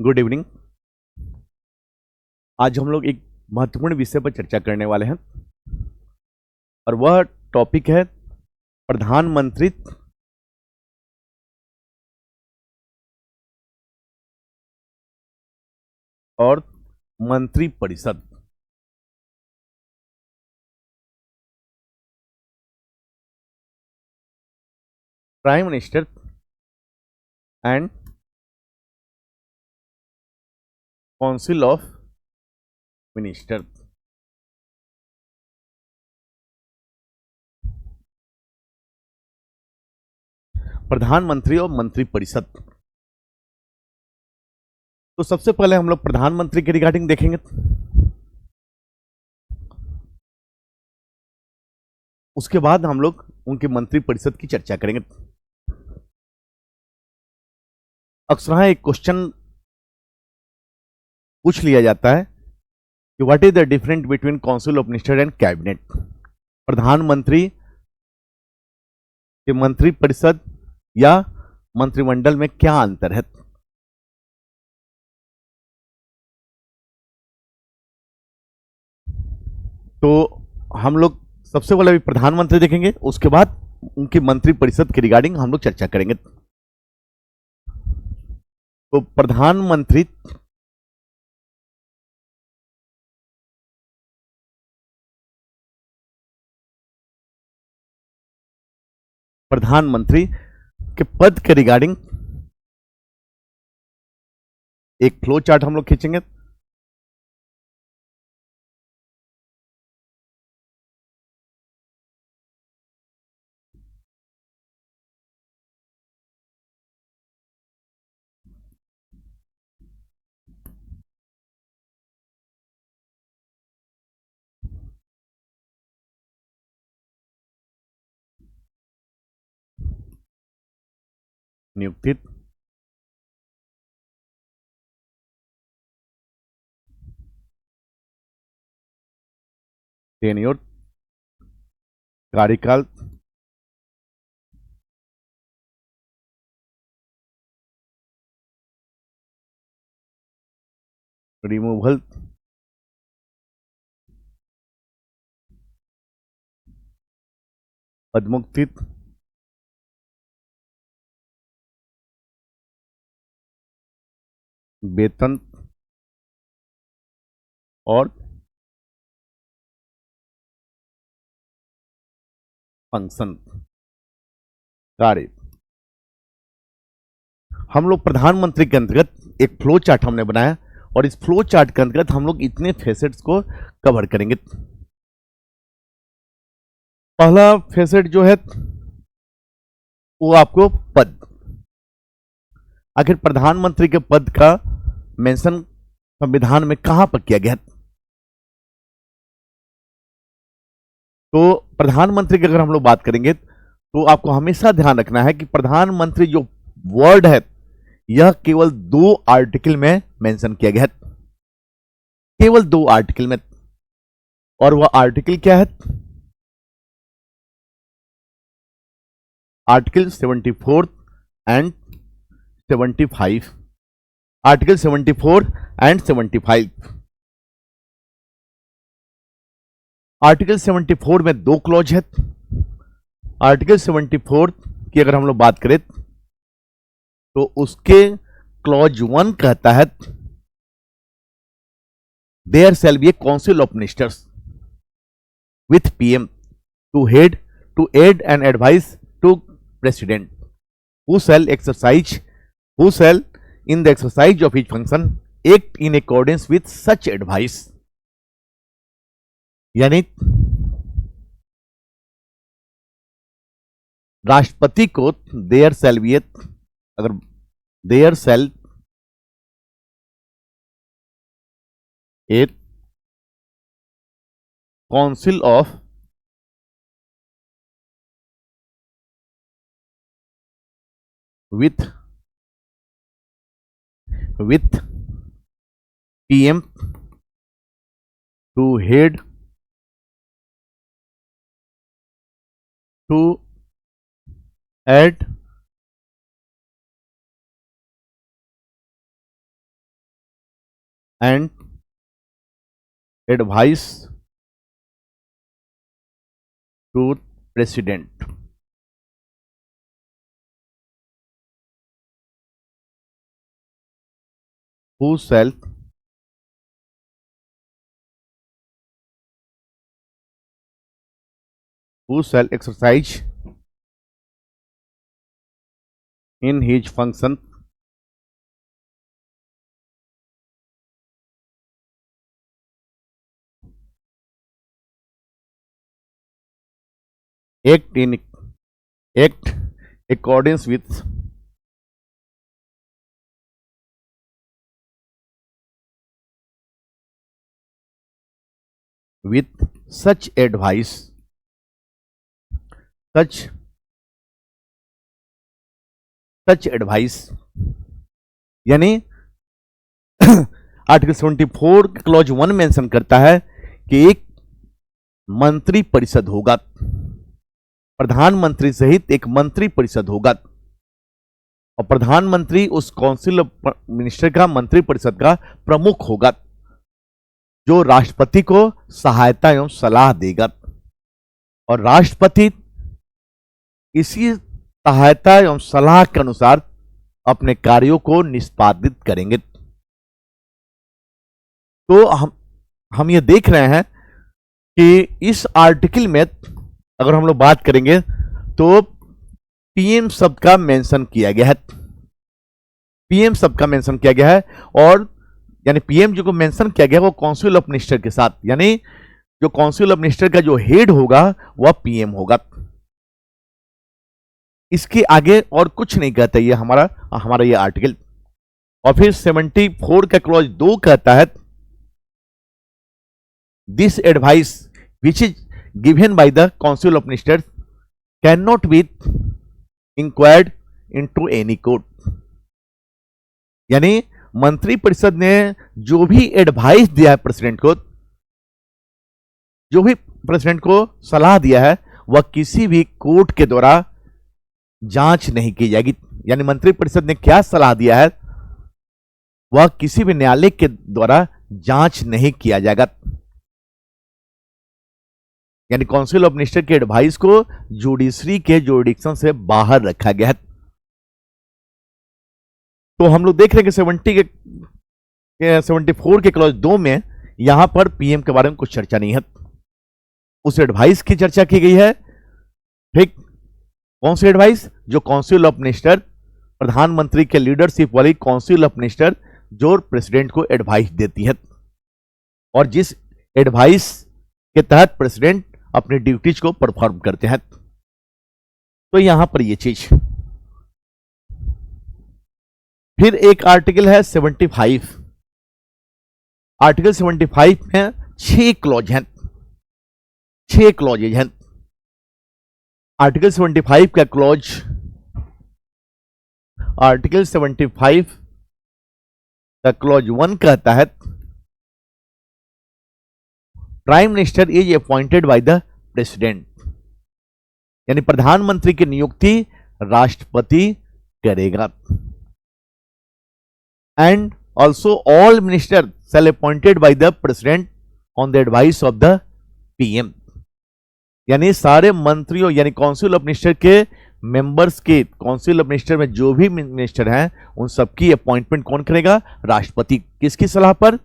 Good evening. आज हम लोग एक महत्वपूर्ण विषय पर चर्चा करने वाले हैं और वह टॉपिक है प्रधानमंत्री और मंत्री परिषद। Prime minister and council of minister. प्रधानमंत्री और मंत्री परिषद। तो सबसे पहले हम लोग प्रधानमंत्री के रिगार्डिंग देखेंगे। उसके बाद हम लोग उनके मंत्री परिषद की चर्चा करेंगे। अक्सर एक क्वेश्चन पूछ लिया जाता है कि what is the difference between council of minister and cabinet. प्रधानमंत्री के मंत्री परिषद या मंत्रिमंडल में क्या अंतर है। तो हम लोग सबसे पहले प्रधानमंत्री देखेंगे, उसके बाद उनकी मंत्री परिषद के रिगार्डिंग हम लोग चर्चा करेंगे। तो प्रधानमंत्री के पद के रिगार्डिंग एक फ्लो चार्ट हम लोग खींचेंगे। नियुक्ति, टेन्योर, कार्यकाल, रिमूवल, पदमुक्ति, वेतन और फंक्शन कार्य। हम लोग प्रधानमंत्री के अंतर्गत एक फ्लो चार्ट हमने बनाया और इस फ्लो चार्ट के अंतर्गत हम लोग इतने फेसेट्स को कवर करेंगे। पहला फेसेट जो है वो आपको पद। आखिर प्रधानमंत्री के पद का मेंशन संविधान में कहां पर किया गया। तो प्रधानमंत्री की अगर हम लोग बात करेंगे तो आपको हमेशा ध्यान रखना है कि प्रधानमंत्री जो वर्ड है यह केवल 2 आर्टिकल में मेंशन किया गया है, केवल 2 आर्टिकल में। और वह आर्टिकल क्या है? Article 74 and 75। Article 74 and 75। Article 74 में 2 क्लॉज है। आर्टिकल 74 की अगर हम लोग बात करें तो उसके क्लॉज 1 कहता है there shall be a council of ministers with PM to aid and advice to president who shall in the exercise of each function act in accordance with such advice। यानी राष्ट्रपति को देयर शैल बी अगर there shall a council of with PM to head to add and advice to president who shall exercise in his function act accordance with such advice यानी article 74 clause 1 mention करता है कि एक मंत्री परिषद होगा, प्रधानमंत्री सहित एक मंत्री परिषद होगा और प्रधानमंत्री उस काउंसिल ऑफ मिनिस्टर का, मंत्री परिषद का प्रमुख होगा जो राष्ट्रपति को सहायता एवं सलाह देगा और राष्ट्रपति इसी सहायता एवं सलाह के अनुसार अपने कार्यों को निष्पादित करेंगे। तो हम ये देख रहे हैं कि इस आर्टिकल में अगर हम लोग बात करेंगे तो पीएम शब्द का मेंशन किया गया है, पीएम शब्द का मेंशन किया गया है और यानी पीएम जो को मेंशन किया गया वो काउंसिल ऑफ मिनिस्टर के साथ, यानी जो काउंसिल ऑफ मिनिस्टर का जो हेड होगा वह पीएम होगा। इसके आगे और कुछ नहीं कहता ये हमारा ये आर्टिकल। और फिर 74 का क्लॉज 2 कहता है this advice which is given by the council of ministers can not be inquired into any court, यानी मंत्री परिषद ने जो भी एडवाइस दिया है प्रेसिडेंट को, जो भी प्रेसिडेंट को सलाह दिया है वह किसी भी कोर्ट के द्वारा जांच नहीं की जाएगी। यानी मंत्री परिषद ने क्या सलाह दिया है वह किसी भी न्यायालय के द्वारा जांच नहीं किया जाएगा। यानी काउंसिल ऑफ मिनिस्टर के एडवाइस को जुडिशरी के जुरिडिक्शन से बाहर रखा गया है। तो हम लोग देख रहे हैं कि 74 के क्लॉज 2 में यहां पर पीएम के बारे में कुछ चर्चा नहीं है, उस एडवाइस की चर्चा की गई है। ठीक, कौन सी एडवाइस? जो काउंसिल ऑफ मिनिस्टर, प्रधानमंत्री के लीडरशिप वाली काउंसिल ऑफ मिनिस्टर जो प्रेसिडेंट को एडवाइस देती है और जिस एडवाइस के तहत प्रेसिडेंट अपनी ड्यूटीज को परफॉर्म करते हैं। तो यहां पर यह चीज। फिर एक आर्टिकल है 75। आर्टिकल 75 में 6 क्लॉज हैं, 6 क्लॉजेज हैं। आर्टिकल 75 का क्लॉज, आर्टिकल 75 का क्लॉज 1 कहता है prime minister is appointed by the president, यानी प्रधानमंत्री की नियुक्ति राष्ट्रपति करेगा। And also all minister shell appointed by the president on the advice of the PM, यानी सारे मंत्रियों यानी काउंसिल ऑफ मिनिस्टर के मेंबर्स के, काउंसिल ऑफ मिनिस्टर में जो भी मिनिस्टर हैं उन सबकी अपॉइंटमेंट कौन करेगा? राष्ट्रपति। किसकी सलाह पर?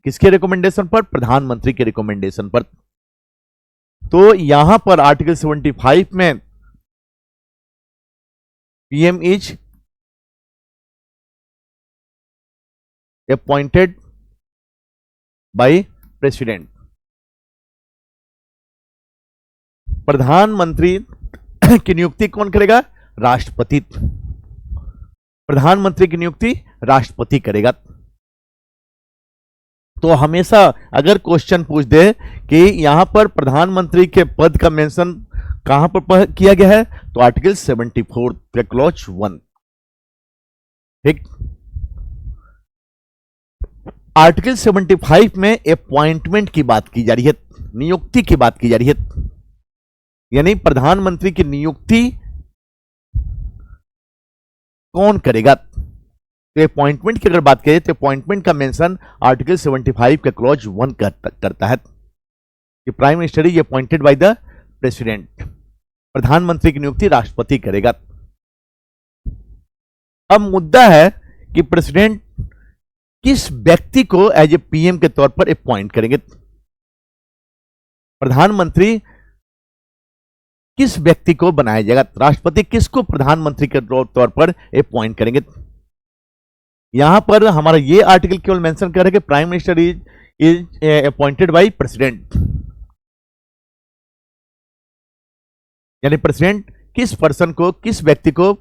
किसके रिकमेंडेशन पर? प्रधानमंत्री के रिकमेंडेशन पर। तो यहां पर आर्टिकल 75 में PM is appointed by president, प्रधानमंत्री की नियुक्ति कौन करेगा? राष्ट्रपति। प्रधानमंत्री की नियुक्ति राष्ट्रपति करेगा। तो हमेशा अगर क्वेश्चन पूछ दे कि यहां पर प्रधानमंत्री के पद का मेंशन कहां पर किया गया है, तो आर्टिकल 74 का क्लॉज 1। ठीक, आर्टिकल 75 में अपॉइंटमेंट की बात की जा रही है, नियुक्ति की बात की जा रही है, यानी प्रधानमंत्री की नियुक्ति कौन करेगा? तो अपॉइंटमेंट की अगर बात करें तो अपॉइंटमेंट का मेंशन आर्टिकल 75 का क्लॉज 1 करता है कि prime minister is appointed by the president, प्रधानमंत्री की नियुक्ति राष्ट्रपति करेगा। अब मुद्दा है कि प्रेसिडेंट किस व्यक्ति को एज ए पीएम के तौर पर अपॉइंट करेंगे। प्रधानमंत्री किस व्यक्ति को बनाया जाएगा, राष्ट्रपति किसको प्रधानमंत्री के तौर पर अपॉइंट करेंगे। यहां पर हमारा ये आर्टिकल केवल मेंशन कर रहा है कि prime minister is appointed by president, यानी प्रेसिडेंट किस पर्सन को, किस व्यक्ति को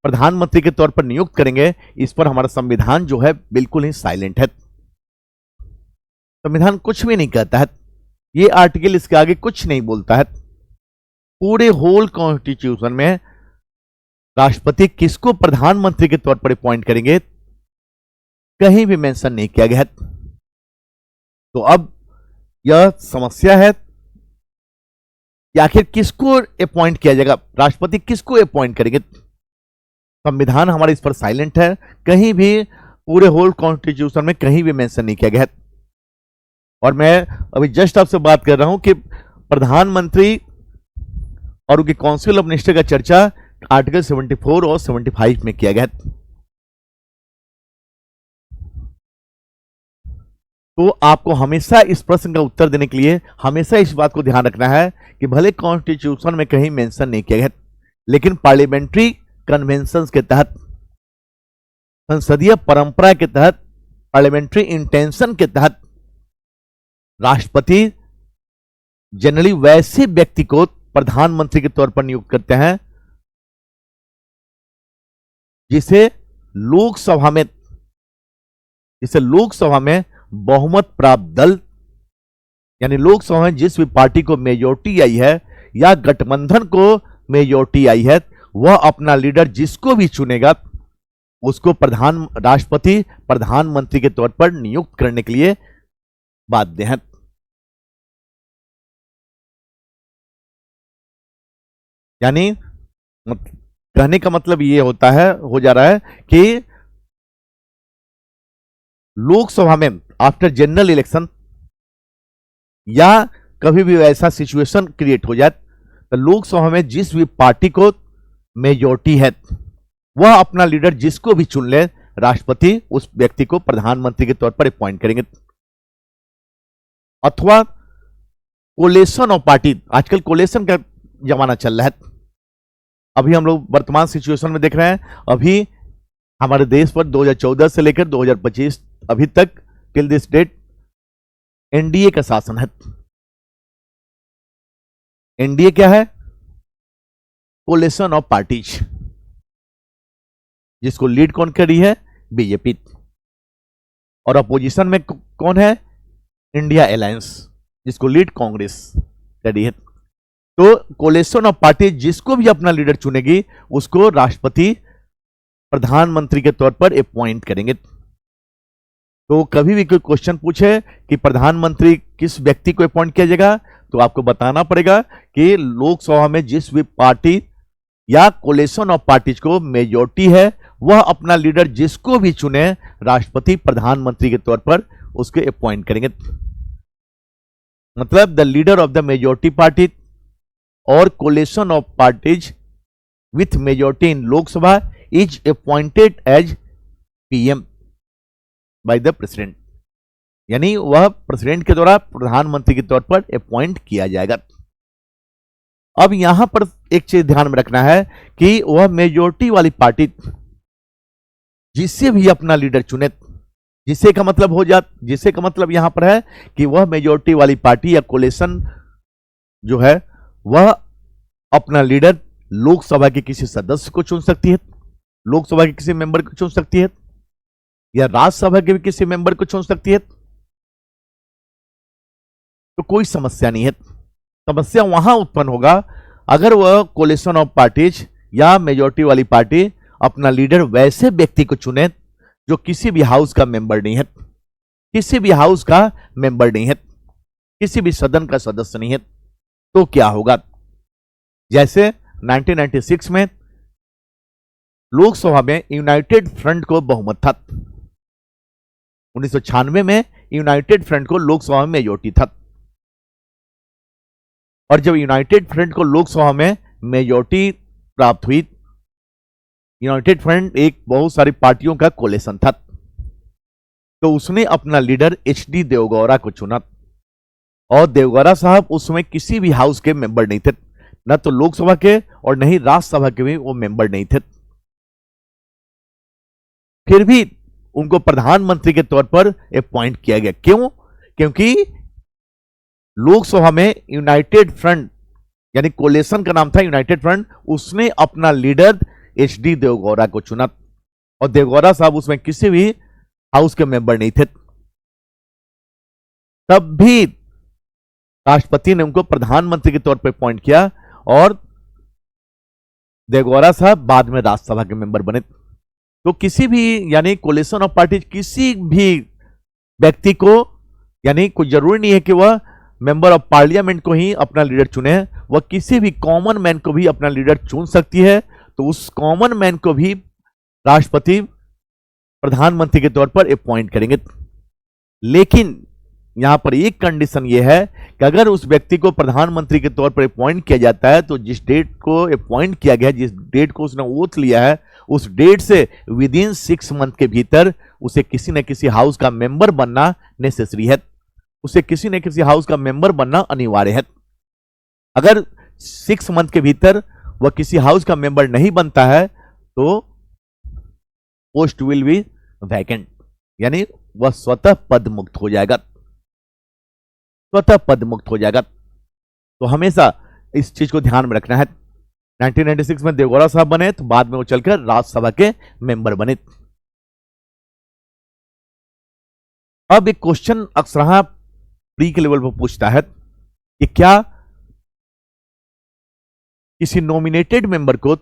प्रधानमंत्री के तौर पर नियुक्त करेंगे, इस पर हमारा संविधान जो है बिल्कुल ही साइलेंट है। संविधान कुछ भी नहीं कहता है, ये आर्टिकल इसके आगे कुछ नहीं बोलता है। पूरे होल कॉन्स्टिट्यूशन में राष्ट्रपति किसको प्रधानमंत्री के तौर पर अपॉइंट करेंगे कहीं भी मेंशन नहीं किया गया है। तो अब यह समस्या है कि आखिर किसको अपॉइंट किया जाएगा, राष्ट्रपति किसको अपॉइंट करेंगे। संविधान हमारे इस पर साइलेंट है, कहीं भी पूरे होल कॉन्स्टिट्यूशन में कहीं भी मेंशन नहीं किया गया है। और मैं अभी जस्ट आपसे बात कर रहा हूं कि प्रधानमंत्री और उनके काउंसिल ऑफ मिनिस्टर का चर्चा आर्टिकल 74 और 75 में किया गया है। तो आपको हमेशा इस प्रश्न का उत्तर देने के लिए हमेशा इस बात को ध्यान रखना है कि भले कॉन्स्टिट्यूशन में कहीं मेंशन नहीं किया गया, लेकिन पार्लियामेंट्री कन्वेंशन के तहत, संसदीय परंपरा के तहत, पार्लियामेंट्री इंटेंशन के तहत राष्ट्रपति जनरली वैसे व्यक्ति को प्रधानमंत्री के तौर पर नियुक्त करते हैं जिसे लोकसभा में बहुमत प्राप्त दल, यानी लोकसभा में जिस भी पार्टी को मेजोरिटी आई है या गठबंधन को मेजोरिटी आई है, वह अपना लीडर जिसको भी चुनेगा उसको राष्ट्रपति प्रधानमंत्री के तौर पर नियुक्त करने के लिए बाध्य है। यानी कहने का मतलब ये हो जा रहा है कि लोकसभा में आफ्टर जनरल इलेक्शन या कभी भी ऐसा सिचुएशन क्रिएट हो जाए तो लोकसभा में जिस भी पार्टी को मेजोरिटी है वह अपना लीडर जिसको भी चुन ले, राष्ट्रपति उस व्यक्ति को प्रधानमंत्री के तौर पर अपॉइंट करेंगे। अथवा कोलेशन ऑफ पार्टी, आजकल कोलेशन का जमाना चल रहा है। अभी हम लोग वर्तमान सिचुएशन में देख रहे हैं, अभी हमारे देश पर 2014 से लेकर 2025 अभी तक टिल दिस डेट एनडीए का शासन है। एनडीए क्या है? कोलेशन ऑफ पार्टीज, जिसको लीड कौन कर रही है? बीजेपी। और अपोजिशन में कौन है? इंडिया अलायंस, जिसको लीड कांग्रेस कर रही है। तो कोलेशन ऑफ पार्टी जिसको भी अपना लीडर चुनेगी उसको राष्ट्रपति प्रधानमंत्री के तौर पर अपॉइंट करेंगे। तो कभी भी कोई क्वेश्चन पूछे कि प्रधानमंत्री किस व्यक्ति को अपॉइंट किया जाएगा, तो आपको बताना पड़ेगा कि लोकसभा में जिस भी पार्टी या कोलेशन ऑफ पार्टीज को मेजोरिटी है वह अपना लीडर जिसको भी चुने राष्ट्रपति प्रधानमंत्री के तौर पर उसके अपॉइंट करेंगे। मतलब the leader of the majority party और coalition of parties with majority in Lok Sabha is appointed as PM by the president, यानी वह प्रेसिडेंट के द्वारा प्रधानमंत्री के तौर पर अपॉइंट किया जाएगा। अब यहां पर एक चीज ध्यान में रखना है कि वह मेजोरिटी वाली पार्टी जिससे भी अपना लीडर चुने, जिससे का मतलब यहां पर है कि वह मेजोरिटी वाली पार्टी या कोलेशन जो है वह अपना लीडर लोकसभा के किसी सदस्य को चुन सकती है, लोकसभा के किसी मेंबर को चुन सकती है, या राज्यसभा के भी किसी मेंबर को चुन सकती है। तो कोई समस्या नहीं है। समस्या वहां उत्पन्न होगा अगर वह कोलिशन ऑफ पार्टीज या मेजोरिटी वाली पार्टी अपना लीडर वैसे व्यक्ति को चुने जो किसी भी हाउस का मेंबर नहीं है, किसी भी हाउस का मेंबर नहीं है, किसी भी सदन का सदस्य नहीं है। तो क्या होगा? जैसे 1996 में लोकसभा में यूनाइटेड फ्रंट को बहुमत था। 1996 में यूनाइटेड फ्रंट को लोकसभा में मेजोरिटी था, और जब यूनाइटेड फ्रंट को लोकसभा में मेजोरिटी प्राप्त हुई, यूनाइटेड फ्रंट एक बहुत सारी पार्टियों का कोलेशन था, तो उसने अपना लीडर एचडी देवगौड़ा को चुना। और देवगौड़ा साहब उसमें किसी भी हाउस के मेंबर नहीं थे, न तो लोकसभा के और न ही राज्यसभा के भी वो मेंबर नहीं थे। फिर भी उनको प्रधानमंत्री के तौर पर अपॉइंट किया गया। क्यों? क्योंकि लोकसभा में यूनाइटेड फ्रंट यानी कोलेशन का नाम था यूनाइटेड फ्रंट, उसने अपना लीडर एचडी देवगौड़ा को चुना, और देवगौड़ा साहब उसमें किसी भी हाउस के मेंबर नहीं थे। तब भी राष्ट्रपति ने उनको प्रधानमंत्री के तौर पर अपॉइंट किया, और देवगौड़ा साहब बाद में राज्यसभा के मेंबर बने। तो किसी भी यानी कोलिशन ऑफ पार्टी किसी भी व्यक्ति को, यानी कोई जरूरी नहीं है कि वह मेंबर ऑफ पार्लियामेंट को ही अपना लीडर चुने, वह किसी भी कॉमन मैन को भी अपना लीडर चुन सकती है। तो उस कॉमन मैन को भी राष्ट्रपति प्रधानमंत्री के तौर पर अपॉइंट करेंगे। लेकिन यहां पर एक कंडीशन यह है कि अगर उस व्यक्ति को प्रधानमंत्री के तौर पर अपॉइंट किया जाता है, तो जिस डेट को अपॉइंट किया गया, जिस डेट को उसने ओथ लिया है, उस डेट से विद इन 6 मंथ के भीतर उसे किसी न किसी हाउस का मेंबर बनना नेसेसरी है, उसे किसी न किसी हाउस का मेंबर बनना अनिवार्य है। अगर 6 मंथ के भीतर वह किसी हाउस का मेंबर नहीं बनता है, तो पोस्ट विल बी वैकेंट, यानी वह स्वतः पद मुक्त हो जाएगा, स्वतः पद मुक्त हो जाएगा। तो हमेशा इस चीज को ध्यान में रखना है। 1996 में देवगौड़ा साहब बने, तो बाद में वो चलकर राज्यसभा के मेंबर बने। अब एक क्वेश्चन अक्सर प्री के लेवल पर पूछता है कि क्या किसी नॉमिनेटेड मेंबर को,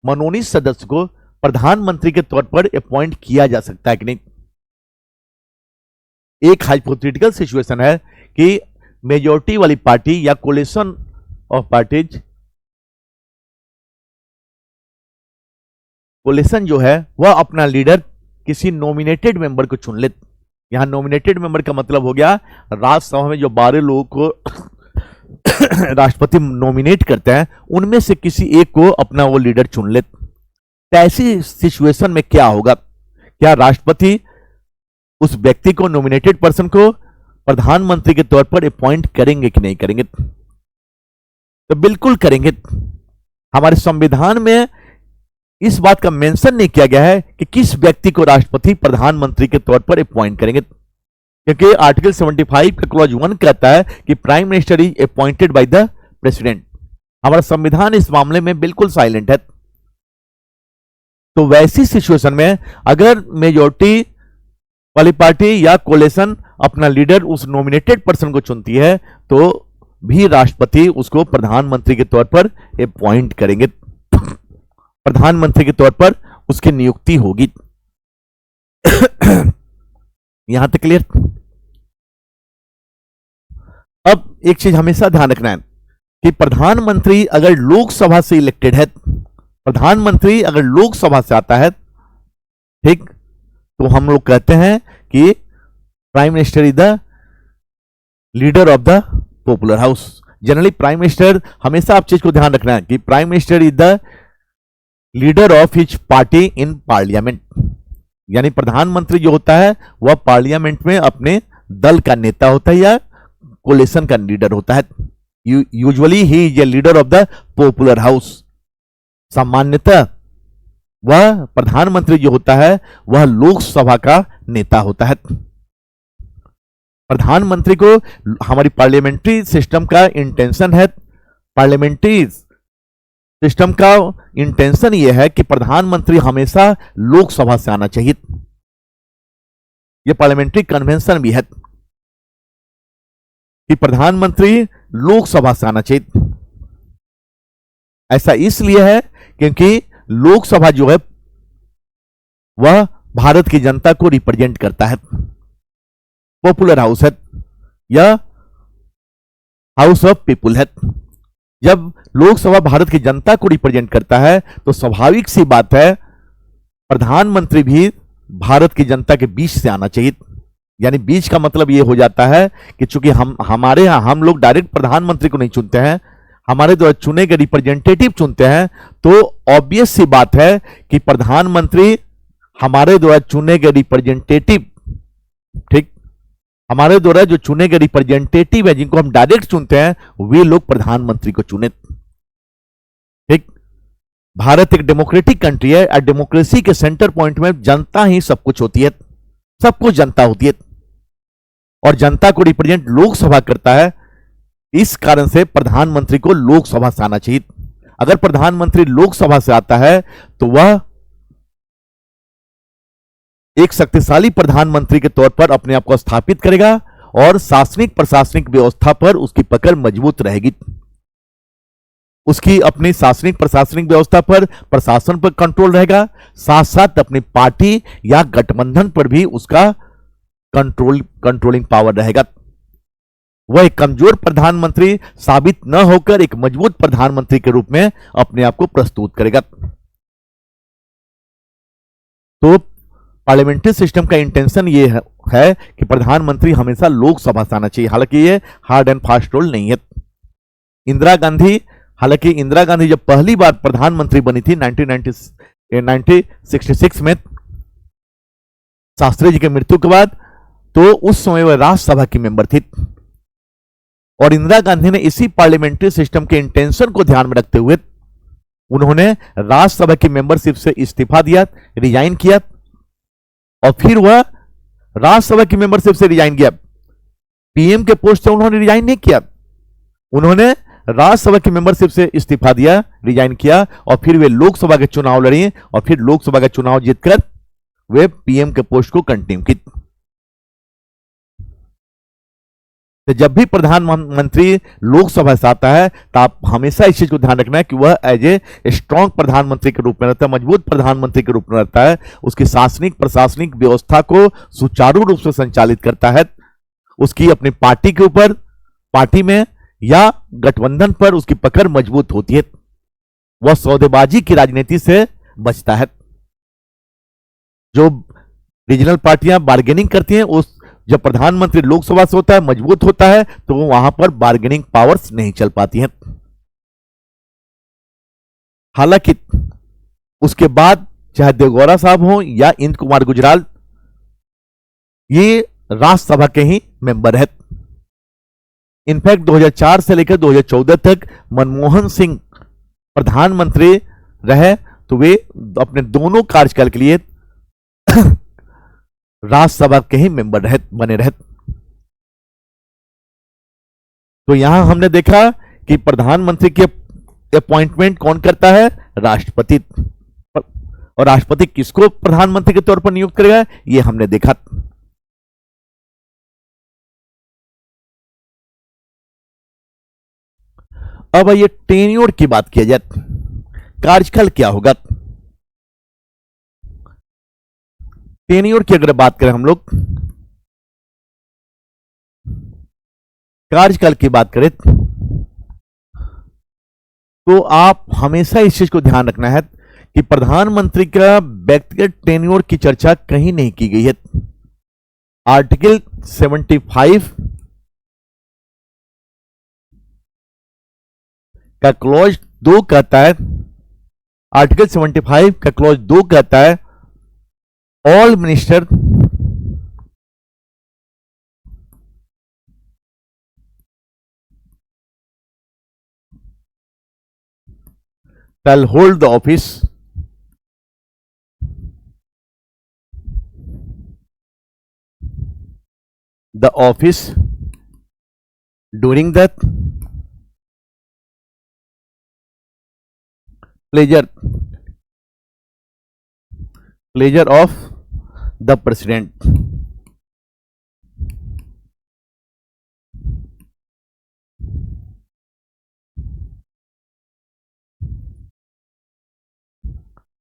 मनोनीत सदस्य को प्रधानमंत्री के तौर पर अपॉइंट किया जा सकता है कि नहीं। एक हाइपोथेटिकल सिचुएशन है कि मेजॉरिटी वाली पार्टी या कोलिशन ऑफ पार्टीज, कोलिशन जो है वह अपना लीडर किसी नॉमिनेटेड मेंबर को चुन ले। यहां नॉमिनेटेड मेंबर का मतलब हो गया राज्यसभा में जो 12 लोगों को राष्ट्रपति नॉमिनेट करते हैं, उनमें से किसी एक को अपना वो लीडर चुन ले। तो ऐसी सिचुएशन में क्या होगा? क्या राष्ट्रपति उस व्यक्ति को, नॉमिनेटेड पर्सन को प्रधानमंत्री के तौर पर अपॉइंट करेंगे कि नहीं करेंगे? तो बिल्कुल करेंगे। हमारे संविधान में इस बात का मेंशन नहीं किया गया है कि किस व्यक्ति को राष्ट्रपति प्रधानमंत्री के तौर पर अपॉइंट करेंगे, क्योंकि आर्टिकल 75 का क्लॉज 1 कहता है कि prime minister is appointed by the president. हमारा संविधान इस मामले में बिल्कुल साइलेंट है। तो वैसी सिचुएशन में अगर मेजॉरिटी वाली पार्टी या कोलिशन अपना लीडर उस नॉमिनेटेड पर्सन को चुनती है, तो भी राष्ट्रपति उसको प्रधानमंत्री के तौर पर अपॉइंट करेंगे, प्रधानमंत्री के तौर पर उसकी नियुक्ति होगी। यहां तक क्लियर? अब एक चीज हमेशा ध्यान रखना है कि प्रधानमंत्री अगर लोकसभा से इलेक्टेड है, प्रधानमंत्री अगर लोकसभा से आता है, ठीक, तो हम लोग कहते हैं कि prime minister is the leader of the popular house. Generally prime minister, हमेशा आप चीज को ध्यान रखना है कि prime minister is the leader of his party in parliament, यानी प्रधानमंत्री जो होता है वह पार्लियामेंट में अपने दल का नेता होता है या कोलिशन का लीडर होता है। Usually he is a leader of the popular house. सामान्यतः वह प्रधानमंत्री जो होता है वह लोकसभा का नेता होता है। प्रधानमंत्री को हमारी पार्लियामेंट्री सिस्टम का इंटेंशन है, पार्लियामेंट्री सिस्टम का इंटेंशन यह है कि प्रधानमंत्री हमेशा लोकसभा से आना चाहिए। यह पार्लियामेंट्री कन्वेंशन भी है कि प्रधानमंत्री लोकसभा से आना चाहिए। ऐसा इसलिए है क्योंकि लोकसभा जो है वह भारत की जनता को रिप्रेजेंट करता है, पॉपुलर हाउस है या हाउस ऑफ पीपुल है। जब लोकसभा भारत की जनता को रिप्रेजेंट करता है तो स्वाभाविक सी बात है प्रधानमंत्री भी भारत की जनता के बीच से आना चाहिए। यानी बीच का मतलब ये हो जाता है कि चूंकि हमारे यहां हम लोग डायरेक्ट प्रधानमंत्री को नहीं चुनते हैं, हमारे द्वारा चुने गए रिप्रेजेंटेटिव चुनते हैं, तो ऑब्वियस सी बात है कि प्रधानमंत्री हमारे द्वारा चुने गए रिप्रेजेंटेटिव, ठीक, हमारे द्वारा जो चुने गए रिप्रेजेंटेटिव है जिनको हम डायरेक्ट चुनते हैं, वे लोग प्रधानमंत्री को चुने। ठीक, भारत एक डेमोक्रेटिक कंट्री है और डेमोक्रेसी के सेंटर पॉइंट में जनता ही सब कुछ होती है, सब कुछ जनता होती है और जनता को रिप्रेजेंट लोकसभा करता है। इस कारण से प्रधानमंत्री को लोकसभा से आना चाहिए। अगर प्रधानमंत्री लोकसभा से आता है तो वह एक शक्तिशाली प्रधानमंत्री के तौर पर अपने आप को स्थापित करेगा और शासनिक प्रशासनिक व्यवस्था पर उसकी पकड़ मजबूत रहेगी। उसकी अपनी शासनिक प्रशासनिक व्यवस्था पर, प्रशासन पर कंट्रोल रहेगा, साथ साथ अपनी पार्टी या गठबंधन पर भी उसका कंट्रोलिंग पावर रहेगा। वह एक कमजोर प्रधानमंत्री साबित न होकर एक मजबूत प्रधानमंत्री के रूप में अपने आप को प्रस्तुत करेगा। तो पार्लियामेंट्री सिस्टम का इंटेंशन ये है कि प्रधानमंत्री हमेशा लोकसभा से आना चाहिए। हालांकि ये हार्ड एंड फास्ट रूल नहीं है। हालांकि इंदिरा गांधी जब पहली बार प्रधानमंत्री बनी थी 1966 में, शास्त्री जी की मृत्यु के बाद, तो उस समय वह राज्यसभा की मेंबर थी और इंदिरा गांधी ने इसी पार्लियामेंट्री सिस्टम के इंटेंशन को ध्यान में रखते हुए उन्होंने राज्यसभा की मेंबरशिप से इस्तीफा दिया, रिजाइन किया और फिर वह राज्यसभा की मेंबरशिप से रिजाइन किया। पीएम के पोस्ट से उन्होंने रिजाइन नहीं किया, उन्होंने राज्यसभा की मेंबरशिप से इस्तीफा दिया, रिजाइन किया और फिर वे लोकसभा के चुनाव लड़ी और फिर लोकसभा का चुनाव जीतकर वे पीएम के पोस्ट को कंटिन्यू की। तो जब भी प्रधानमंत्री लोकसभा से आता है तो आप हमेशा इस चीज को ध्यान रखना है कि वह एज ए स्ट्रांग प्रधानमंत्री के रूप में रहता है, मजबूत प्रधानमंत्री के रूप में रहता है, उसकी शासनिक प्रशासनिक व्यवस्था को सुचारू रूप से संचालित करता है, उसकी अपनी पार्टी के ऊपर, पार्टी में या गठबंधन पर उसकी पकड़ मजबूत होती है, वह सौदेबाजी की राजनीति से बचता है। जो रीजनल पार्टियां बार्गेनिंग करती हैं, उस जब प्रधानमंत्री लोकसभा से होता है, मजबूत होता है, तो वहां पर बार्गेनिंग पावर्स नहीं चल पाती हैं। हालांकि उसके बाद चाहे देवगौड़ा साहब हो या इंद्र कुमार गुजराल, ये राज्यसभा के ही मेंबर है। इनफैक्ट 2004 से लेकर 2014 तक मनमोहन सिंह प्रधानमंत्री रहे तो वे अपने दोनों कार्यकाल के लिए राज्यसभा के ही मेंबर बने रहे। तो यहां हमने देखा कि प्रधानमंत्री की अपॉइंटमेंट कौन करता है? राष्ट्रपति। और राष्ट्रपति किसको प्रधानमंत्री के तौर पर नियुक्त करेगा, यह हमने देखा। अब ये टेन्योर की बात किया जाए, कार्यकाल क्या होगा। टेन्योर की अगर बात करें हम लोग, कार्यकाल की बात करें, तो आप हमेशा इस चीज को ध्यान रखना है कि प्रधानमंत्री का व्यक्तिगत टेन्योर की चर्चा कहीं नहीं की गई है। आर्टिकल 75 का क्लॉज 2 कहता है, आर्टिकल 75 का क्लॉज 2 कहता है, all minister shall hold the office during the pleasure of the president.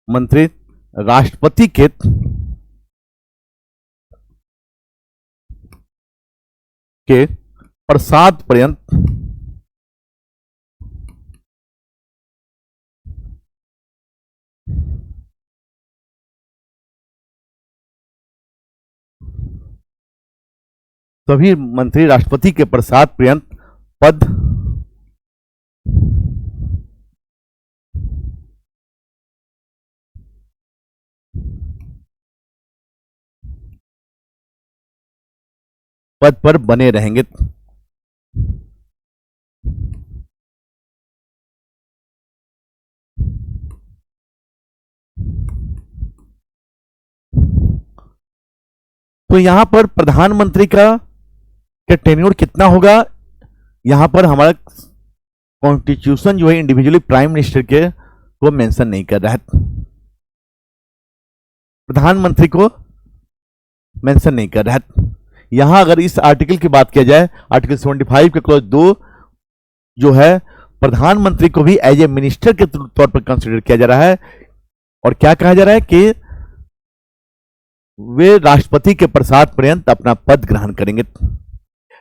मंत्री राष्ट्रपति के प्रसाद पर्यंत सभी मंत्री राष्ट्रपति के प्रसाद पर्यंत पद पर बने रहेंगे। तो यहां पर प्रधानमंत्री का टेन्योर कितना होगा, यहां पर हमारा कॉन्स्टिट्यूशन जो है इंडिविजुअली प्राइम मिनिस्टर के को मेंशन नहीं कर रहा है, प्रधानमंत्री को मेंशन नहीं कर रहा है। यहां अगर इस आर्टिकल की बात किया जाए, आर्टिकल 75 के क्लॉज 2 जो है, प्रधानमंत्री को भी एज ए मिनिस्टर के तौर पर कंसिडर किया जा रहा है, और क्या कहा जा रहा है कि वे राष्ट्रपति के प्रसाद पर्यंत अपना पद ग्रहण करेंगे।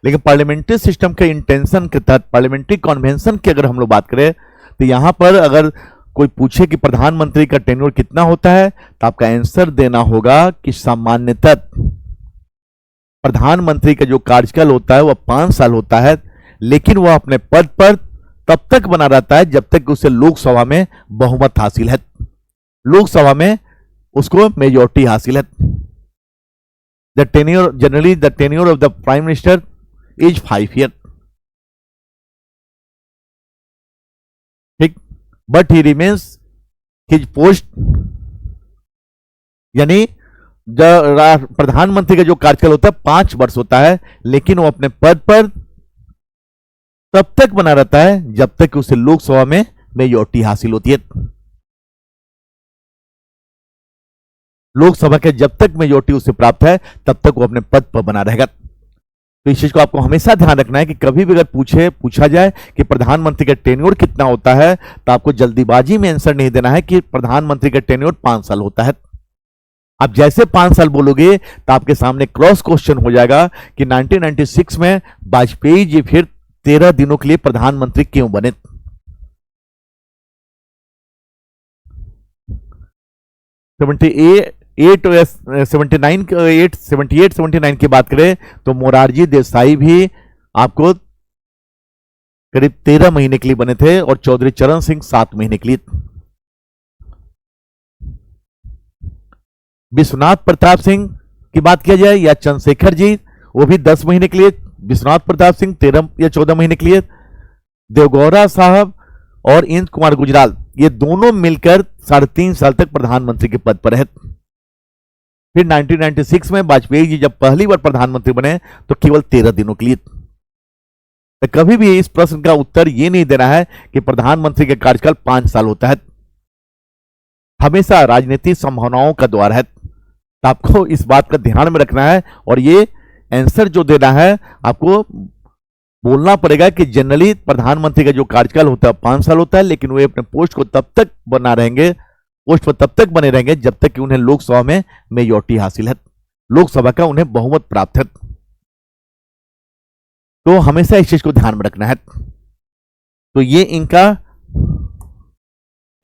लेकिन पार्लियामेंट्री सिस्टम के इंटेंशन के तहत, पार्लियामेंट्री कन्वेंशन की अगर हम लोग बात करें, तो यहां पर अगर कोई पूछे कि प्रधानमंत्री का टेन्योर कितना होता है, तो आपका आंसर देना होगा कि सामान्यतः प्रधानमंत्री का जो कार्यकाल होता है वह 5 साल होता है, लेकिन वह अपने पद पर तब तक बना रहता है जब तक उसे लोकसभा में बहुमत हासिल है, लोकसभा में उसको मेजॉरिटी हासिल है। The tenure, generally the tenure of the prime minister is 5 year, ठीक, but he remains his post, यानी प्रधानमंत्री का जो कार्यकाल होता है 5 वर्ष होता है, लेकिन वो अपने पद पर तब तक बना रहता है जब तक उसे लोकसभा में मेजॉरिटी हासिल होती है। लोकसभा के जब तक मेजॉरिटी उसे प्राप्त है तब तक वो अपने पद पर बना रहेगा। तो इस चीज को आपको हमेशा ध्यान रखना है कि कभी भी अगर पूछा जाए कि प्रधानमंत्री का टेन्योर कितना होता है, तो आपको जल्दीबाजी में आंसर नहीं देना है कि प्रधानमंत्री का टेन्योर 5 साल होता है। आप जैसे 5 साल बोलोगे तो आपके सामने क्रॉस क्वेश्चन हो जाएगा कि 1996 में वाजपेयी जी फिर 13 दिनों के लिए प्रधानमंत्री क्यों बने। 78-79 की बात करें तो मोरारजी देसाई भी आपको करीब 13 महीने के लिए बने थे, और चौधरी चरण सिंह 7 महीने के लिए। विश्वनाथ प्रताप सिंह की बात किया जाए या चंद्रशेखर जी, वो भी 10 महीने के लिए, विश्वनाथ प्रताप सिंह 13 या 14 महीने के लिए, देवगौड़ा साहब और इंद्र कुमार गुजराल ये दोनों मिलकर 3.5 साल तक प्रधानमंत्री के पद पर रहे। फिर 1996 में वाजपेयी जी जब पहली बार प्रधानमंत्री बने तो केवल 13 दिनों के लिए। तो कभी भी इस प्रश्न का उत्तर यह नहीं देना है कि प्रधानमंत्री का कार्यकाल 5 साल होता है, हमेशा राजनीतिक संभावनाओं का द्वार है। तो आपको इस बात का ध्यान में रखना है, और ये आंसर जो देना है आपको बोलना पड़ेगा कि जनरली प्रधानमंत्री का जो कार्यकाल होता है 5 साल होता है, लेकिन वे अपने पोस्ट को तब तक बना रहेंगे, पोस्ट पर तब तक बने रहेंगे जब तक कि उन्हें लोकसभा में मेजॉरिटी हासिल है, लोकसभा का उन्हें बहुमत प्राप्त है। तो हमेशा इस चीज को ध्यान में रखना है। तो ये इनका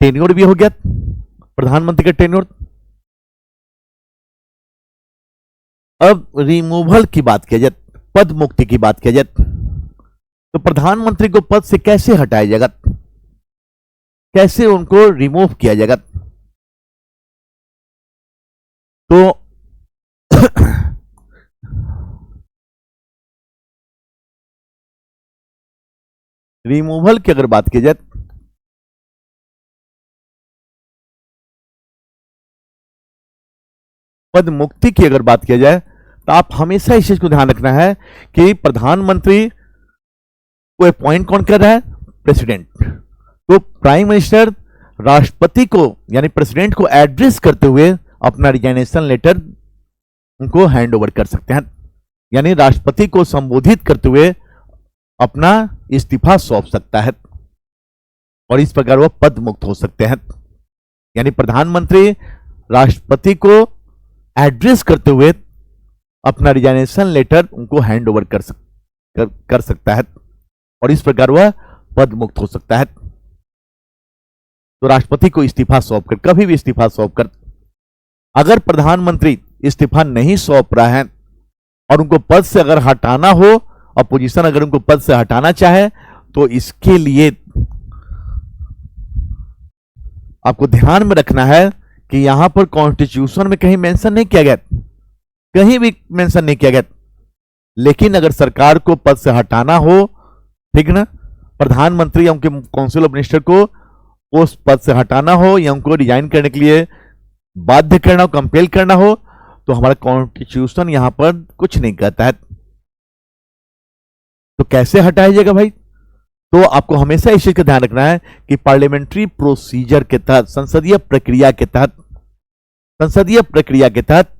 टेन्योर भी हो गया, प्रधानमंत्री का टेन्योर। अब रिमूवल की बात किया जाए, पद मुक्ति की बात किया जाए, तो प्रधानमंत्री को पद से कैसे हटाया जाएगा, कैसे उनको रिमूव किया जाएगा। तो रिमूवल की अगर बात की जाए, पद मुक्ति की अगर बात किया जाए, तो आप हमेशा इस चीज को ध्यान रखना है कि प्रधानमंत्री को अपॉइंट कौन कर रहा है, प्रेसिडेंट। तो प्राइम मिनिस्टर राष्ट्रपति को यानी प्रेसिडेंट को एड्रेस करते हुए अपना रिजाइनेशन लेटर उनको हैंड ओवर कर सकते हैं, यानी राष्ट्रपति को संबोधित करते हुए अपना इस्तीफा सौंप सकता है, और इस प्रकार वह पद मुक्त हो सकते हैं। यानी प्रधानमंत्री राष्ट्रपति को एड्रेस करते हुए अपना रिजाइनेशन लेटर उनको हैंड ओवर कर सकता है, और इस प्रकार वह पद मुक्त हो सकता है। तो राष्ट्रपति को इस्तीफा सौंपकर, कभी भी इस्तीफा सौंपकर, अगर प्रधानमंत्री इस्तीफा नहीं सौंप रहा है और उनको पद से अगर हटाना हो, अपोजिशन अगर उनको पद से हटाना चाहे, तो इसके लिए आपको ध्यान में रखना है कि यहां पर कॉन्स्टिट्यूशन में कहीं मेंशन नहीं किया गया, कहीं भी मेंशन नहीं किया गया। लेकिन अगर सरकार को पद से हटाना हो, ठीक ना, प्रधानमंत्री या उनके काउंसिल ऑफ मिनिस्टर को उस पद से हटाना हो या उनको रिजाइन करने के लिए बाध्य करना हो, कंपेल करना हो, तो हमारा कॉन्स्टिट्यूशन यहां पर कुछ नहीं कहता है। तो कैसे हटाया जाएगा भाई? तो आपको हमेशा इस चीज का ध्यान रखना है कि पार्लियामेंट्री प्रोसीजर के तहत, संसदीय प्रक्रिया के तहत, संसदीय प्रक्रिया के तहत,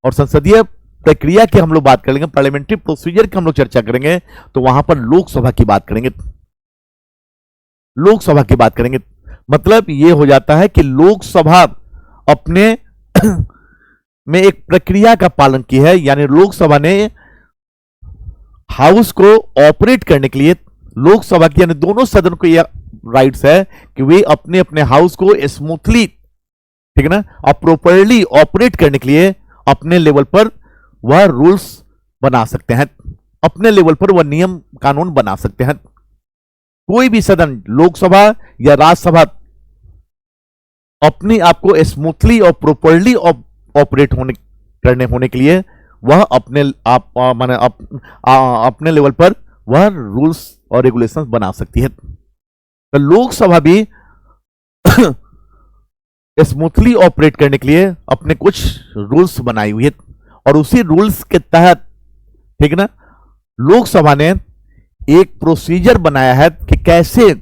और संसदीय प्रक्रिया की हम लोग बात करेंगे, पार्लियामेंट्री प्रोसीजर की हम लोग चर्चा करेंगे, तो वहां पर लोकसभा की बात करेंगे। लोकसभा की बात करेंगे मतलब यह हो जाता है कि लोकसभा अपने में एक प्रक्रिया का पालन की है, यानी लोकसभा ने हाउस को ऑपरेट करने के लिए, लोकसभा की यानी दोनों सदन को यह राइट्स है कि वे अपने अपने हाउस को स्मूथली, ठीक है ना, और प्रॉपरली ऑपरेट करने के लिए अपने लेवल पर वह रूल्स बना सकते हैं, अपने लेवल पर वह नियम कानून बना सकते हैं। कोई भी सदन, लोकसभा या राज्यसभा, अपने आप को स्मूथली और प्रॉपरली ऑपरेट होने के लिए वह अपने अपने लेवल पर वह रूल्स और रेगुलेशंस बना सकती है। तो लोकसभा भी स्मूथली ऑपरेट करने के लिए अपने कुछ रूल्स बनाई हुई है, और उसी रूल्स के तहत, ठीक ना, लोकसभा ने एक प्रोसीजर बनाया है कि कैसे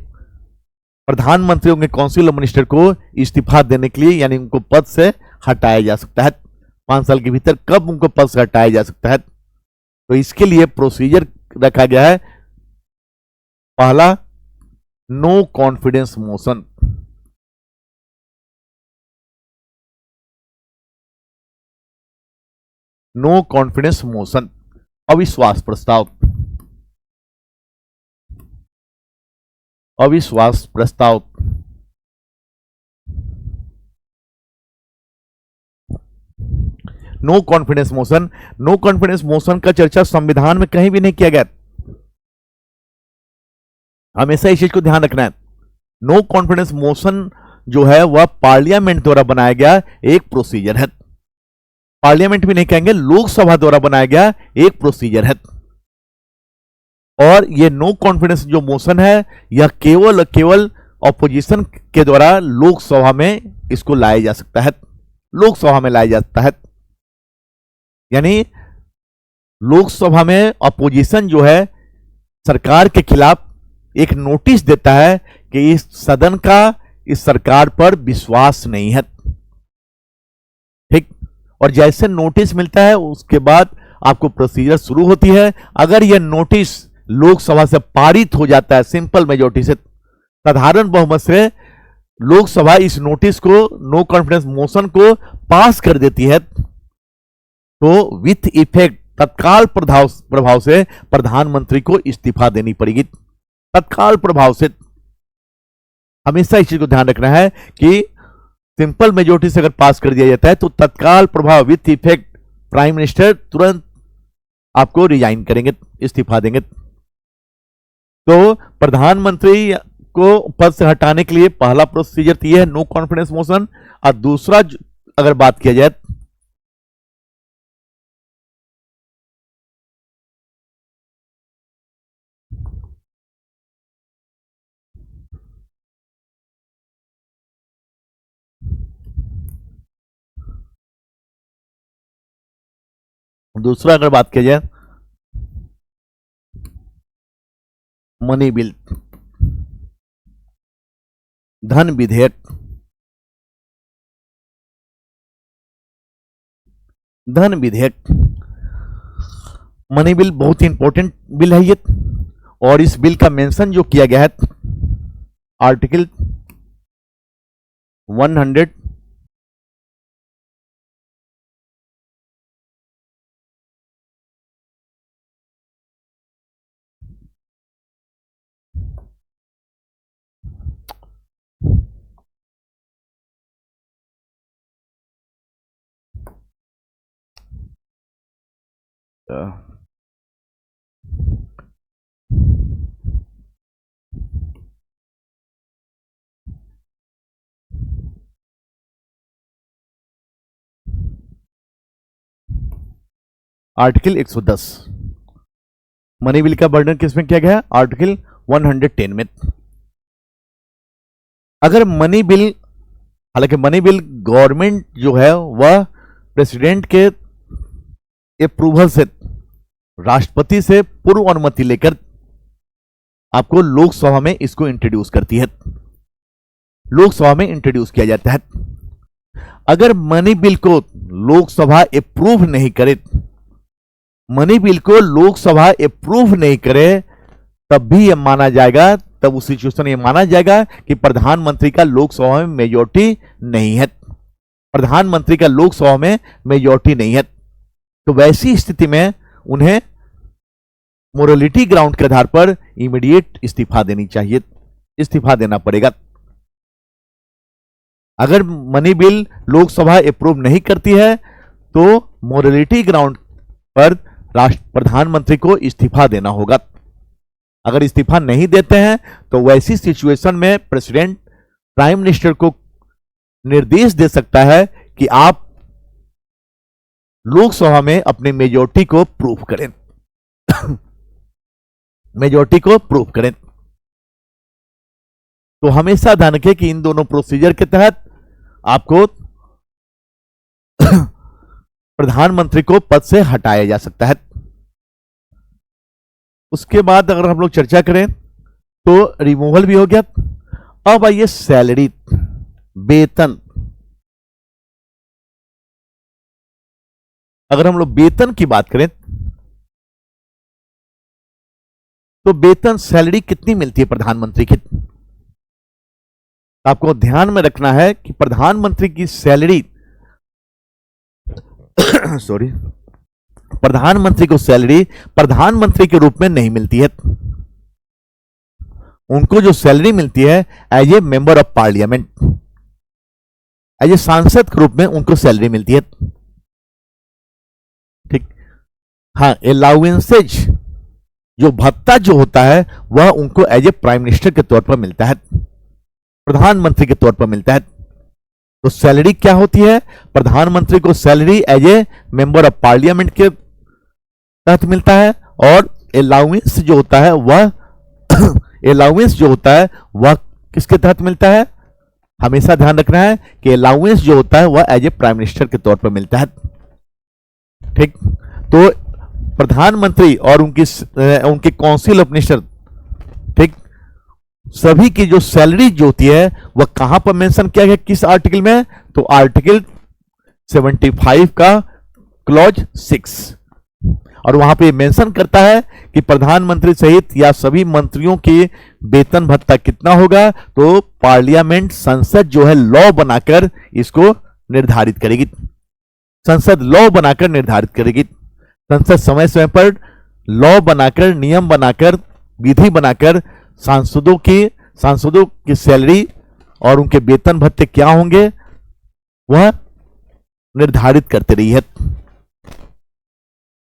प्रधानमंत्रियों के काउंसिल ऑफ मिनिस्टर को इस्तीफा देने के लिए, यानी उनको पद से हटाया जा सकता है, 5 साल के भीतर कब उनको पद से हटाया जा सकता है। तो इसके लिए प्रोसीजर रखा गया है। पहला, no confidence motion. No confidence motion, अविश्वास प्रस्ताव, अविश्वास प्रस्ताव। No confidence motion, no confidence motion का चर्चा संविधान में कहीं भी नहीं किया गया। हमेशा इस चीज को ध्यान रखना है। नो कॉन्फिडेंस मोशन जो है वह पार्लियामेंट द्वारा बनाया गया एक प्रोसीजर है। पार्लियामेंट भी नहीं कहेंगे, लोकसभा द्वारा बनाया गया एक प्रोसीजर है। और यह नो कॉन्फिडेंस जो मोशन है, यह केवल केवल ऑपोजिशन के द्वारा लोकसभा में इसको लाया जा सकता है, लोकसभा में लाया जा सकता है। यानी लोकसभा में अपोजिशन जो है सरकार के खिलाफ एक नोटिस देता है कि इस सदन का इस सरकार पर विश्वास नहीं है, ठीक। और जैसे नोटिस मिलता है उसके बाद आपको प्रोसीजर शुरू होती है। अगर यह नोटिस लोकसभा से पारित हो जाता है सिंपल मेजॉरिटी से, साधारण बहुमत से लोकसभा इस नोटिस को, नो कॉन्फिडेंस मोशन को पास कर देती है, तो विथ इफेक्ट, तत्काल प्रभाव से प्रधानमंत्री को इस्तीफा देनी पड़ेगी, तत्काल प्रभाव से। हमेशा इस चीज को ध्यान रखना है कि सिंपल मेजॉरिटी से अगर पास कर दिया जाता है तो तत्काल प्रभाव, विथ इफेक्ट, प्राइम मिनिस्टर तुरंत आपको रिजाइन करेंगे, इस्तीफा देंगे। तो प्रधानमंत्री को पद से हटाने के लिए पहला प्रोसीजर यह है, नो कॉन्फिडेंस मोशन। और दूसरा अगर बात किया जाए, दूसरा अगर बात किया जाए, मनी बिल, धन विधेयक, धन विधेयक। मनी बिल बहुत ही इंपॉर्टेंट बिल है ये, और इस बिल का मेंशन जो किया गया है आर्टिकल 100 आर्टिकल 110 मनी बिल का वर्णन किसमें किया गया है? आर्टिकल 110 में। अगर मनी बिल, हालांकि मनी बिल गवर्नमेंट जो है वह प्रेसिडेंट के अप्रूवल से, राष्ट्रपति से पूर्व अनुमति लेकर आपको लोकसभा में इसको इंट्रोड्यूस करती है, लोकसभा में इंट्रोड्यूस किया जाता है। अगर मनी बिल को लोकसभा अप्रूव नहीं करे, मनी बिल को लोकसभा अप्रूव नहीं करे, तब भी यह माना जाएगा, तब उस सिचुएशन में यह माना जाएगा कि प्रधानमंत्री का लोकसभा में मेजॉरिटी नहीं है, प्रधानमंत्री का लोकसभा में मेजॉरिटी नहीं है। तो वैसी स्थिति में उन्हें मोरलिटी ग्राउंड के आधार पर इमीडिएट इस्तीफा देनी चाहिए, इस्तीफा देना पड़ेगा। अगर मनी बिल लोकसभा अप्रूव नहीं करती है तो मोरलिटी ग्राउंड पर प्रधानमंत्री को इस्तीफा देना होगा। अगर इस्तीफा नहीं देते हैं तो वैसी सिचुएशन में प्रेसिडेंट प्राइम मिनिस्टर को निर्देश दे सकता है कि आप लोकसभा में अपने मेजॉरिटी को प्रूव करें, मेजॉरिटी को प्रूव करें। तो हमेशा ध्यान रखें कि इन दोनों प्रोसीजर के तहत आपको प्रधानमंत्री को पद से हटाया जा सकता है। उसके बाद अगर हम लोग चर्चा करें तो रिमूवल भी हो गया। अब आइए सैलरी, वेतन। अगर हम लोग वेतन की बात करें तो वेतन, सैलरी कितनी मिलती है प्रधानमंत्री की? आपको ध्यान में रखना है कि प्रधानमंत्री की सैलरी सॉरी, प्रधानमंत्री को सैलरी प्रधानमंत्री के रूप में नहीं मिलती है। उनको जो सैलरी मिलती है as a member of parliament, as a सांसद के रूप में उनको सैलरी मिलती है। ठीक, हाँ, अलाउंसेज, जो भत्ता जो होता है वह उनको एज ए प्राइम मिनिस्टर के तौर पर मिलता है, प्रधानमंत्री के तौर पर मिलता है। तो सैलरी क्या होती है? प्रधानमंत्री को salary as a member of parliament के तहत मिलता है, और अलाउंस जो होता है वह अलाउंस जो होता है वह किसके तहत मिलता है? हमेशा ध्यान रखना है कि अलाउंस जो होता है वह एज ए प्राइम मिनिस्टर के तौर पर मिलता है। ठीक, तो प्रधानमंत्री और उनकी काउंसिल ऑफ मिनिस्टर, ठीक, सभी की जो सैलरी जो होती है वह कहां पर मेंशन किया गया, किस आर्टिकल में? तो आर्टिकल 75 का क्लॉज 6, और वहां पे मेंशन करता है कि प्रधानमंत्री सहित या सभी मंत्रियों की वेतन भत्ता कितना होगा। तो पार्लियामेंट, संसद जो है लॉ बनाकर इसको निर्धारित करेगी, संसद लॉ बनाकर निर्धारित करेगी। संसद समय समय पर लॉ बनाकर, नियम बनाकर, विधि बनाकर सांसदों की सैलरी और उनके वेतन भत्ते क्या होंगे वह निर्धारित करते रही है।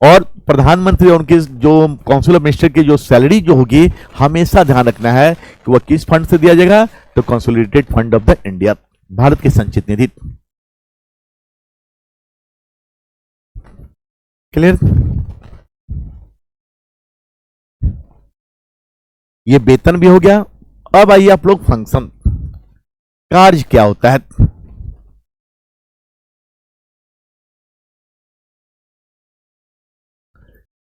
और प्रधानमंत्री और उनके जो काउंसिल ऑफ मिनिस्टर की जो सैलरी जो होगी, हमेशा ध्यान रखना है कि वह किस फंड से दिया जाएगा? तो consolidated fund of the India, Bharat की संचित निधि। क्लियर? ये वेतन भी हो गया। अब आइए आप लोग फंक्शन, कार्य क्या होता है?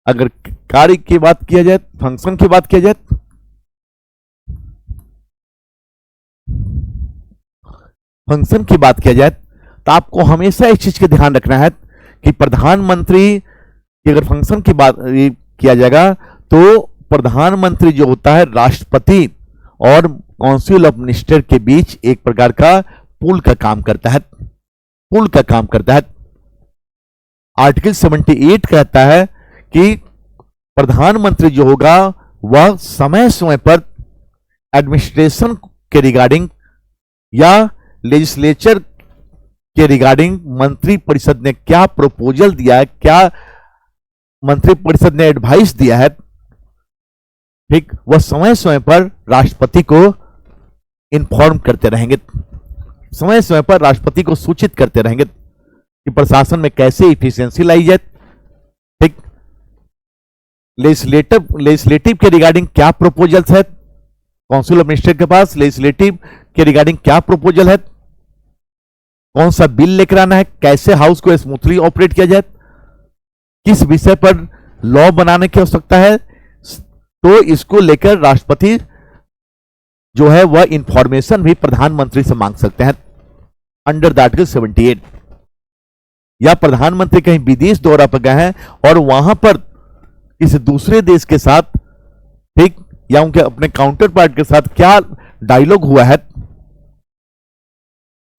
अगर कार्य की बात किया जाए, फंक्शन की बात किया जाए, फंक्शन की बात किया जाए तो आपको हमेशा इस चीज का ध्यान रखना है कि प्रधानमंत्री की अगर फंक्शन की बात किया जाएगा तो प्रधानमंत्री जो होता है राष्ट्रपति और काउंसिल ऑफ मिनिस्टर के बीच एक प्रकार का पुल का काम करता है, पुल का काम करता है। आर्टिकल 78 कहता है कि प्रधानमंत्री जो होगा वह समय समय पर एडमिनिस्ट्रेशन के रिगार्डिंग या लेजिस्लेचर के रिगार्डिंग मंत्री परिषद ने क्या प्रपोजल दिया है, क्या मंत्रिपरिषद ने एडवाइस दिया है, ठीक, वह समय समय पर राष्ट्रपति को इन्फॉर्म करते रहेंगे, समय समय पर राष्ट्रपति को सूचित करते रहेंगे कि प्रशासन में कैसे इफिशियंसी लाई जाए, ठीक। लेजिस्लेटिव के रिगार्डिंग क्या प्रपोजल्स है, काउंसिल ऑफ मिनिस्टर के पास लेजिस्लेटिव के रिगार्डिंग क्या प्रपोजल है, कौन सा बिल लेकर आना है, कैसे हाउस को स्मूथली ऑपरेट किया जाए, किस विषय पर लॉ बनाने की आवश्यकता है, तो इसको लेकर राष्ट्रपति जो है वह इंफॉर्मेशन भी प्रधानमंत्री से मांग सकते हैं अंडर द आर्टिकल 78। या प्रधानमंत्री कहीं विदेश दौरा पर गए हैं और वहां पर किसी दूसरे देश के साथ, ठीक, या उनके अपने काउंटर पार्ट के साथ क्या डायलॉग हुआ है,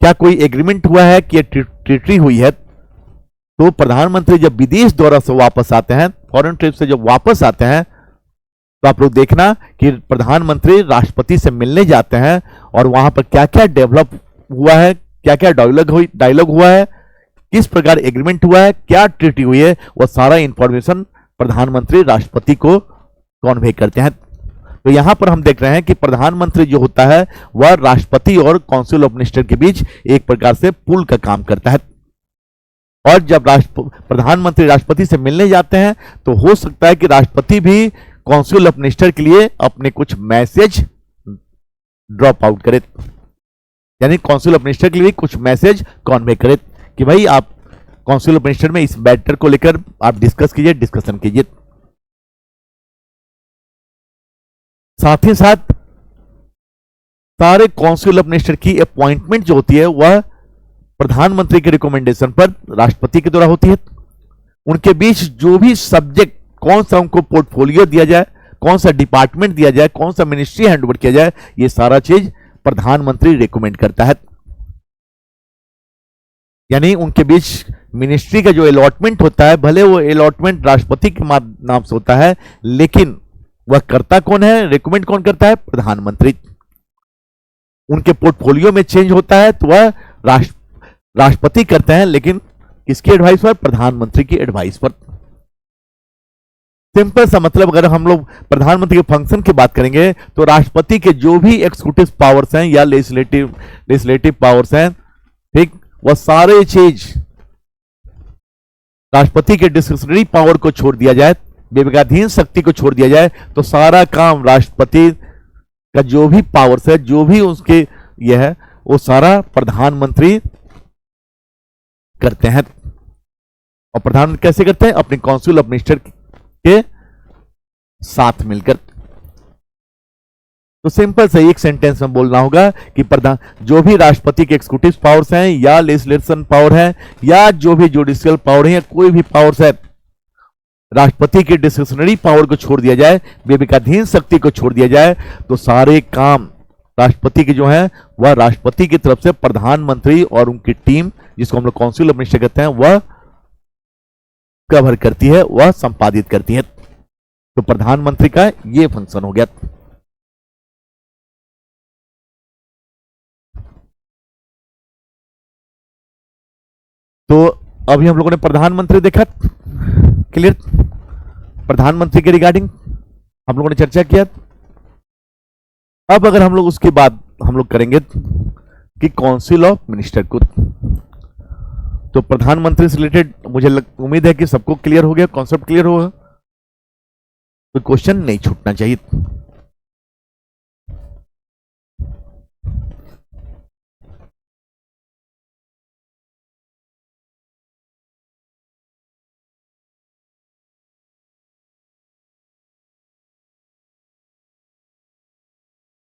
क्या कोई एग्रीमेंट हुआ है कि ट्रीटी हुई है, तो प्रधानमंत्री जब विदेश दौरा से वापस आते हैं, फॉरेन ट्रिप से जब वापस आते हैं, तो आप लोग देखना कि प्रधानमंत्री राष्ट्रपति से मिलने जाते हैं और वहां पर क्या क्या डेवलप हुआ है, क्या क्या डायलॉग हुआ है, किस प्रकार एग्रीमेंट हुआ है, क्या ट्रीटी हुई है, वह सारा इंफॉर्मेशन प्रधानमंत्री राष्ट्रपति को कॉन्वे करते हैं। तो यहां पर हम देख रहे हैं कि प्रधानमंत्री जो होता है वह राष्ट्रपति और काउंसिल ऑफ मिनिस्टर के बीच एक प्रकार से पुल का काम करता है। और जब प्रधानमंत्री राष्ट्रपति से मिलने जाते हैं तो हो सकता है कि राष्ट्रपति भी काउंसिल ऑफ मिनिस्टर के लिए अपने कुछ मैसेज ड्रॉप आउट करे, यानी काउंसिल ऑफ मिनिस्टर के लिए कुछ मैसेज कॉन्वे करे कि भाई आप काउंसिल ऑफ मिनिस्टर में इस मैटर को लेकर आप डिस्कशन कीजिए। साथ ही साथ सारे काउंसिल ऑफ मिनिस्टर की अपॉइंटमेंट जो होती है वह प्रधानमंत्री के रिकमेंडेशन पर राष्ट्रपति के द्वारा होती है। उनके बीच जो भी सब्जेक्ट, कौन सा उनको पोर्टफोलियो दिया जाए, कौन सा डिपार्टमेंट दिया जाए, कौन सा मिनिस्ट्री हैंडओवर किया जाए, ये सारा चीज प्रधानमंत्री रिकमेंड करता है। यानी उनके बीच मिनिस्ट्री का जो अलॉटमेंट होता है, भले वो अलॉटमेंट राष्ट्रपति के नाम से होता है, लेकिन वह करता कौन है, रिकमेंड कौन करता है, प्रधानमंत्री। उनके पोर्टफोलियो में चेंज होता है तो वह राष्ट्रपति करते हैं, लेकिन किसकी एडवाइस पर, प्रधानमंत्री की एडवाइस पर। सिंपल सा मतलब, अगर हम लोग प्रधानमंत्री के फंक्शन की बात करेंगे तो राष्ट्रपति के जो भी एक्सिक्यूटिव पावर्स हैं या लेजिस्लेटिव पावर्स हैं, ठीक, वह सारे चीज राष्ट्रपति के डिस्क्रिशनरी पावर को छोड़ दिया जाए, विवेकाधीन शक्ति को छोड़ दिया जाए, तो सारा काम राष्ट्रपति का जो भी पावर्स है, जो भी उसके यह है, वो सारा प्रधानमंत्री करते हैं। और प्रधानमंत्री कैसे करते हैं, अपने काउंसिल ऑफ मिनिस्टर के साथ मिलकर। तो सिंपल से एक सेंटेंस में बोलना होगा कि जो भी राष्ट्रपति के एक्सिक्यूटिव पावर्स हैं या लेजिस्लेशन पावर है या जो भी जुडिशियल पावर है या कोई भी पावर्स है, राष्ट्रपति के डिस्क्रिशनरी पावर को छोड़ दिया जाए, विवेकाधीन शक्ति को छोड़ दिया जाए, तो सारे काम राष्ट्रपति के जो है वह राष्ट्रपति की तरफ से प्रधानमंत्री और उनकी टीम, जिसको हम लोग काउंसिल ऑफ मिनिस्टर कहते हैं, वह कवर करती है, वह संपादित करती है। तो प्रधानमंत्री का यह फंक्शन हो गया। तो अभी हम लोगों ने प्रधानमंत्री देखा, क्लियर, प्रधानमंत्री के रिगार्डिंग हम लोगों ने चर्चा किया। अब अगर हम लोग उसके बाद हम लोग करेंगे कि काउंसिल ऑफ मिनिस्टर को, तो प्रधानमंत्री से रिलेटेड मुझे उम्मीद है कि सबको क्लियर हो गया, कॉन्सेप्ट क्लियर होगा, तो क्वेश्चन नहीं छूटना चाहिए।